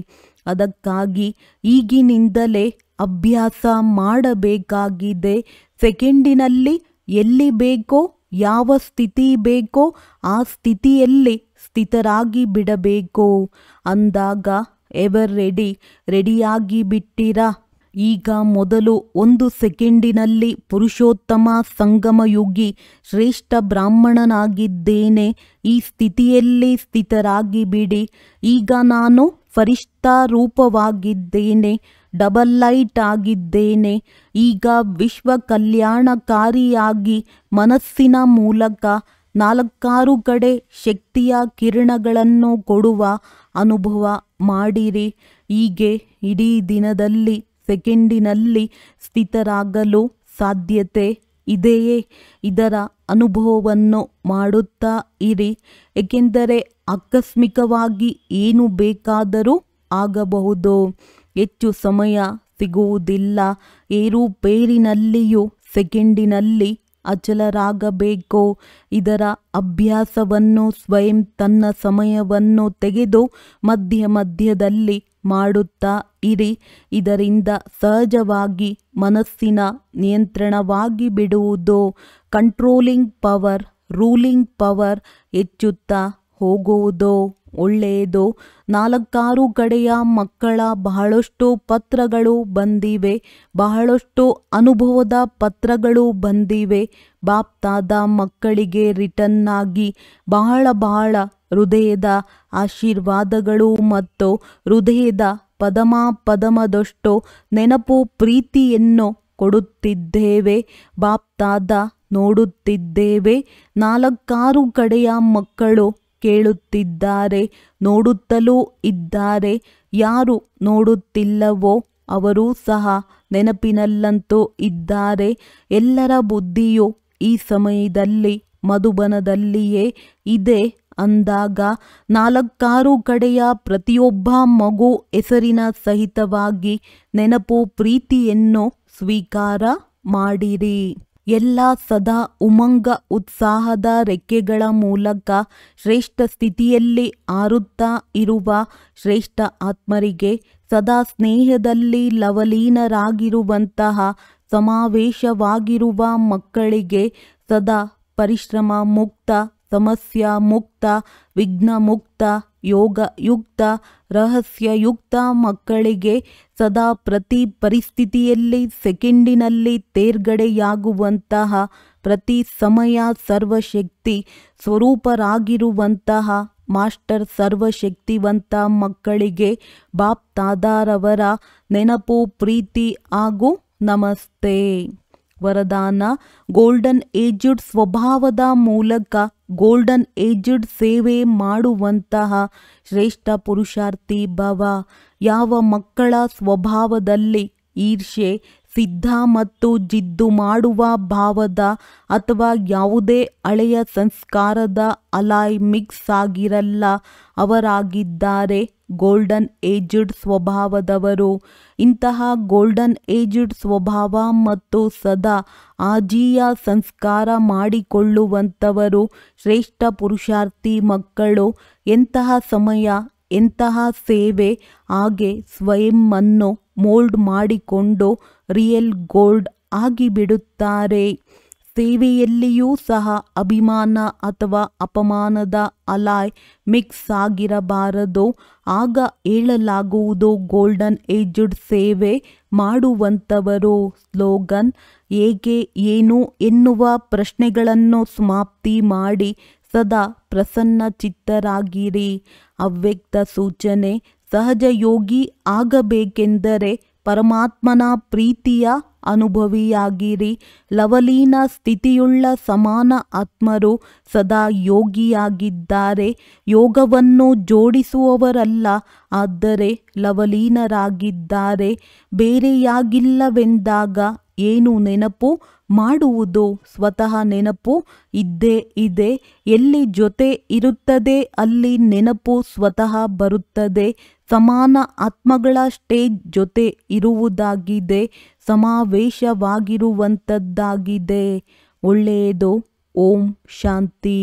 ಅದಕ್ಕಾಗಿ ಈಗಿನಿಂದಲೇ ಅಭ್ಯಾಸ ಮಾಡಬೇಕಾಗಿದೆ. ಸೆಕೆಂಡಿನಲ್ಲಿ ಎಲ್ಲಿ ಬೇಕೋ, ಯಾವ ಸ್ಥಿತಿ ಬೇಕೋ ಆ ಸ್ಥಿತಿಯಲ್ಲಿ ಸ್ಥಿತರಾಗಿ ಬಿಡಬೇಕು. ಅಂದಾಗ ಎವರ್ ರೆಡಿಯಾಗಿ ಬಿಟ್ಟಿರಾ? ಈಗ ಮೊದಲು 1 ಸೆಕೆಂಡಿನಲ್ಲಿ ಪುರುಷೋತ್ತಮ ಸಂಗಮಯುಗಿ ಶ್ರೇಷ್ಠ ಬ್ರಾಹ್ಮಣನಾಗಿದ್ದೇನೆ. ಈ ಸ್ಥಿತಿಯಲ್ಲಿ ಸ್ಥಿತರಾಗಿ ಬಿಡಿ. ಈಗ ನಾನು ಫರಿಷ್ಠಾ ರೂಪವಾಗಿದ್ದೇನೆ, ಡಬಲ್ ಲೈಟ್ ಆಗಿದ್ದೇನೆ. ಈಗ ವಿಶ್ವ ಕಲ್ಯಾಣಕಾರಿಯಾಗಿ ಮನಸ್ಸಿನ ಮೂಲಕ 4 ಕಡೆ ಶಕ್ತಿಯ ಕಿರಣಗಳನ್ನು ಕೊಡುವ ಅನುಭವ ಮಾಡಿರಿ. ಹೀಗೆ ಇಡೀ ದಿನದಲ್ಲಿ ಸೆಕೆಂಡಿನಲ್ಲಿ ಸ್ಥಿತರಾಗಲು ಸಾಧ್ಯತೆ ಇದೆಯೇ? ಇದರ ಅನುಭವವನ್ನು ಮಾಡುತ್ತಾ ಇರಿ. ಏಕೆಂದರೆ ಆಕಸ್ಮಿಕವಾಗಿ ಏನು ಬೇಕಾದರೂ ಆಗಬಹುದು. ಹೆಚ್ಚು ಸಮಯ ಸಿಗುವುದಿಲ್ಲ. ಏರುಪೇರಿನಲ್ಲಿಯೂ ಸೆಕೆಂಡಿನಲ್ಲಿ ಅಚಲರಾಗಬೇಕು. ಇದರ ಅಭ್ಯಾಸವನ್ನು ಸ್ವಯಂ ತನ್ನ ಸಮಯವನ್ನು ತೆಗೆದು ಮಧ್ಯದಲ್ಲಿ ಮಾಡುತ್ತಾ ಇರಿ. ಇದರಿಂದ ಸಹಜವಾಗಿ ಮನಸ್ಸಿನ ನಿಯಂತ್ರಣವಾಗಿ ಬಿಡುವುದು. ಕಂಟ್ರೋಲಿಂಗ್ ಪವರ್, ರೂಲಿಂಗ್ ಪವರ್ ಹೆಚ್ಚುತ್ತಾ ಹೋಗುವುದು ಒಳ್ಳೆಯದು. 4 ಕಡೆಯ ಮಕ್ಕಳ ಬಹಳಷ್ಟು ಪತ್ರಗಳು ಬಂದಿವೆ. ಬಹಳಷ್ಟು ಅನುಭವದ ಪತ್ರಗಳು ಬಂದಿವೆ. ಬಾಪ್ತಾದ ಮಕ್ಕಳಿಗೆ ರಿಟರ್ನ್ ಆಗಿ ಬಹಳ ಹೃದಯದ ಆಶೀರ್ವಾದಗಳು ಮತ್ತು ಹೃದಯದ ಪದಮದಷ್ಟು ನೆನಪು ಪ್ರೀತಿಯನ್ನು ಕೊಡುತ್ತಿದ್ದೇವೆ. ಬಾಪ್ತಾದ ನೋಡುತ್ತಿದ್ದೇವೆ. 4 ಕಡೆಯ ಮಕ್ಕಳು ಕೇಳುತ್ತಿದ್ದಾರೆ, ನೋಡುತ್ತಲೂ ಇದ್ದಾರೆ. ಯಾರು ನೋಡುತ್ತಿಲ್ಲವೋ ಅವರೂ ಸಹ ನೆನಪಿನಲ್ಲಂತೂ ಇದ್ದಾರೆ. ಎಲ್ಲರ ಬುದ್ಧಿಯು ಈ ಸಮಯದಲ್ಲಿ ಮಧುಬನದಲ್ಲಿಯೇ ಇದೆ ಅಂದಾಗ 4 ಕಡೆಯ ಪ್ರತಿಯೊಬ್ಬ ಮಗು ಹೆಸರಿನ ಸಹಿತವಾಗಿ ನೆನಪು ಪ್ರೀತಿಯನ್ನು ಸ್ವೀಕಾರ ಮಾಡಿರಿ. ಎಲ್ಲ ಸದಾ ಉಮಂಗ ಉತ್ಸಾಹದ ರೆಕ್ಕೆಗಳ ಮೂಲಕ ಶ್ರೇಷ್ಠ ಸ್ಥಿತಿಯಲ್ಲಿ ಹಾರುತ್ತಾ ಇರುವ ಶ್ರೇಷ್ಠ ಆತ್ಮರಿಗೆ, ಸದಾ ಸ್ನೇಹದಲ್ಲಿ ಲವಲೀನರಾಗಿರುವಂತಹ ಸಮಾವೇಶವಾಗಿರುವ ಮಕ್ಕಳಿಗೆ, ಸದಾ ಪರಿಶ್ರಮ ಮುಕ್ತ, ಸಮಸ್ಯಾ ಮುಕ್ತ, ವಿಘ್ನ ಮುಕ್ತ, ಯೋಗಯುಕ್ತ, ರಹಸ್ಯಯುಕ್ತ ಮಕ್ಕಳಿಗೆ, ಸದಾ ಪ್ರತಿ ಪರಿಸ್ಥಿತಿಯಲ್ಲಿ ಸೆಕೆಂಡಿನಲ್ಲಿ ತೇರ್ಗಡೆಯಾಗುವಂತಹ, ಪ್ರತಿ ಸಮಯ ಸರ್ವಶಕ್ತಿ ಸ್ವರೂಪರಾಗಿರುವಂತಹ ಮಾಸ್ಟರ್ ಸರ್ವಶಕ್ತಿವಂತ ಮಕ್ಕಳಿಗೆ ಬಾಪ್ತಾದಾರವರ ನೆನಪು ಪ್ರೀತಿ ಹಾಗೂ ನಮಸ್ತೆ. ವರದಾನ: ಗೋಲ್ಡನ್ ಏಜ್ಡ್ ಸ್ವಭಾವದ ಮೂಲಕ ಗೋಲ್ಡನ್ ಏಜ್ಡ್ ಸೇವೆ ಮಾಡುವಂತಹ ಶ್ರೇಷ್ಠ ಪುರುಷಾರ್ಥಿ ಭವ. ಯಾವ ಮಕ್ಕಳ ಸ್ವಭಾವದಲ್ಲಿ ಈರ್ಷೆ, ಸಿದ್ಧ ಮತ್ತು ಜಿದ್ದು ಮಾಡುವ ಭಾವದ ಅಥವಾ ಯಾವುದೇ ಹಳೆಯ ಸಂಸ್ಕಾರದ ಅಲಾಯ್ ಮಿಕ್ಸ್ ಆಗಿರಲ್ಲ, ಅವರಾಗಿದ್ದಾರೆ ಗೋಲ್ಡನ್ ಏಜ್ಡ್ ಸ್ವಭಾವದವರು. ಇಂತಹ ಗೋಲ್ಡನ್ ಏಜ್ಡ್ ಸ್ವಭಾವ ಮತ್ತು ಸದಾ ಆಜೀಯ ಸಂಸ್ಕಾರ ಮಾಡಿಕೊಳ್ಳುವಂಥವರು ಶ್ರೇಷ್ಠ ಪುರುಷಾರ್ಥಿ ಮಕ್ಕಳು. ಎಂತಹ ಸಮಯ, ಎಂತಹ ಸೇವೆ, ಹಾಗೆ ಸ್ವಯಂವನ್ನು ಮೋಲ್ಡ್ ಮಾಡಿಕೊಂಡು ರಿಯಲ್ ಗೋಲ್ಡ್ ಆಗಿಬಿಡುತ್ತಾರೆ. ಸೇವೆಯಲ್ಲಿಯೂ ಸಹ ಅಭಿಮಾನ ಅಥವಾ ಅಪಮಾನದ ಅಲಾಯ್ ಮಿಕ್ಸ್ ಆಗಿರಬಾರದು. ಆಗ ಹೇಳಲಾಗುವುದು ಗೋಲ್ಡನ್ ಏಜ್ಡ್ ಸೇವೆ ಮಾಡುವಂಥವರು. ಸ್ಲೋಗನ್: ಹೇಗೆ, ಏನು ಎನ್ನುವ ಪ್ರಶ್ನೆಗಳನ್ನು ಸಮಾಪ್ತಿ ಮಾಡಿ ಸದಾ ಪ್ರಸನ್ನ ಚಿತ್ತರಾಗಿರಿ. ಅವ್ಯಕ್ತ ಸೂಚನೆ: ಸಹಜ ಯೋಗಿ ಆಗಬೇಕೆಂದರೆ ಪರಮಾತ್ಮನ ಪ್ರೀತಿಯ ಅನುಭವಿಯಾಗಿರಿ. ಲವಲೀನ ಸ್ಥಿತಿಯುಳ್ಳ ಸಮಾನ ಆತ್ಮರು ಸದಾ ಯೋಗಿಯಾಗಿದ್ದಾರೆ. ಯೋಗವನ್ನು ಜೋಡಿಸುವವರಲ್ಲ, ಆದರೆ ಲವಲೀನರಾಗಿದ್ದಾರೆ. ಬೇರೆಯಾಗಿಲ್ಲವೆಂದಾಗ ಏನು ನೆನಪು ಮಾಡುವುದು? ಸ್ವತಃ ನೆನಪು ಇದ್ದೇ ಇದೆ. ಎಲ್ಲಿ ಜೊತೆ ಇರುತ್ತದೆ ಅಲ್ಲಿ ನೆನಪು ಸ್ವತಃ ಬರುತ್ತದೆ. ಸಮಾನ ಆತ್ಮಗಳ ಸ್ಟೇಜ್ ಜೊತೆ ಇರುವುದಾಗಿದೆ, ಸಮಾವೇಶವಾಗಿರುವಂಥದ್ದಾಗಿದೆ. ಒಳ್ಳೆಯದು. ಓಂ ಶಾಂತಿ.